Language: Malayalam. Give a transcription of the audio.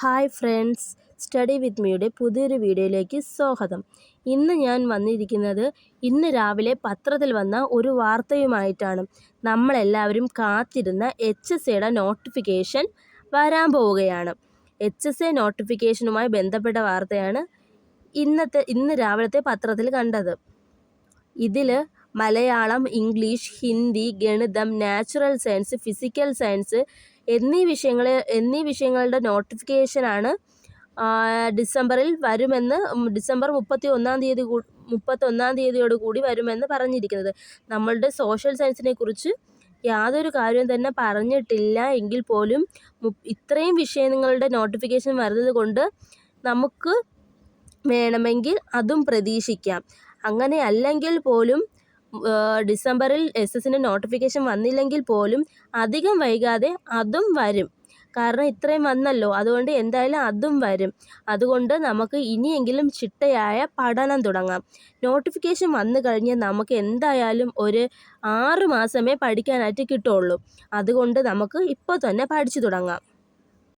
ഹായ് ഫ്രണ്ട്സ്, സ്റ്റഡി വിത്ത് മീയുടെ പുതിയൊരു വീഡിയോയിലേക്ക് സ്വാഗതം. ഇന്ന് ഞാൻ വന്നിരിക്കുന്നത് ഇന്ന് രാവിലെ പത്രത്തിൽ വന്ന ഒരു വാർത്തയുമായിട്ടാണ്. നമ്മളെല്ലാവരും കാത്തിരുന്ന HSAയുടെ നോട്ടിഫിക്കേഷൻ വരാൻ പോവുകയാണ്. HSA നോട്ടിഫിക്കേഷനുമായി ബന്ധപ്പെട്ട വാർത്തയാണ് ഇന്ന് രാവിലത്തെ പത്രത്തിൽ കണ്ടത്. ഇതിൽ മലയാളം, ഇംഗ്ലീഷ്, ഹിന്ദി, ഗണിതം, നാച്ചുറൽ സയൻസ്, ഫിസിക്കൽ സയൻസ് എന്നീ വിഷയങ്ങളുടെ നോട്ടിഫിക്കേഷനാണ് ഡിസംബറിൽ വരുമെന്ന്, ഡിസംബർ 31 തീയതിയോടുകൂടി വരുമെന്ന് പറഞ്ഞിരിക്കുന്നത്. നമ്മളുടെ സോഷ്യൽ സയൻസിനെ കുറിച്ച് യാതൊരു കാര്യവും തന്നെ പറഞ്ഞിട്ടില്ല എങ്കിൽ പോലും ഇത്രയും വിഷയങ്ങളുടെ നോട്ടിഫിക്കേഷൻ വരുന്നത് കൊണ്ട് നമുക്ക് വേണമെങ്കിൽ അതും പ്രതീക്ഷിക്കാം. അങ്ങനെ അല്ലെങ്കിൽ പോലും ഡിസംബറിൽ SS-ൻ്റെ നോട്ടിഫിക്കേഷൻ വന്നില്ലെങ്കിൽ പോലും അധികം വൈകാതെ അതും വരും. കാരണം ഇത്രയും വന്നല്ലോ, അതുകൊണ്ട് എന്തായാലും അതും വരും. അതുകൊണ്ട് നമുക്ക് ഇനിയെങ്കിലും ചിട്ടയായ പഠനം തുടങ്ങാം. നോട്ടിഫിക്കേഷൻ വന്നു കഴിഞ്ഞാൽ നമുക്ക് എന്തായാലും ഒരു 6 മാസമേ പഠിക്കാനായിട്ട് കിട്ടുള്ളൂ. അതുകൊണ്ട് നമുക്ക് ഇപ്പോൾ തന്നെ പഠിച്ചു തുടങ്ങാം.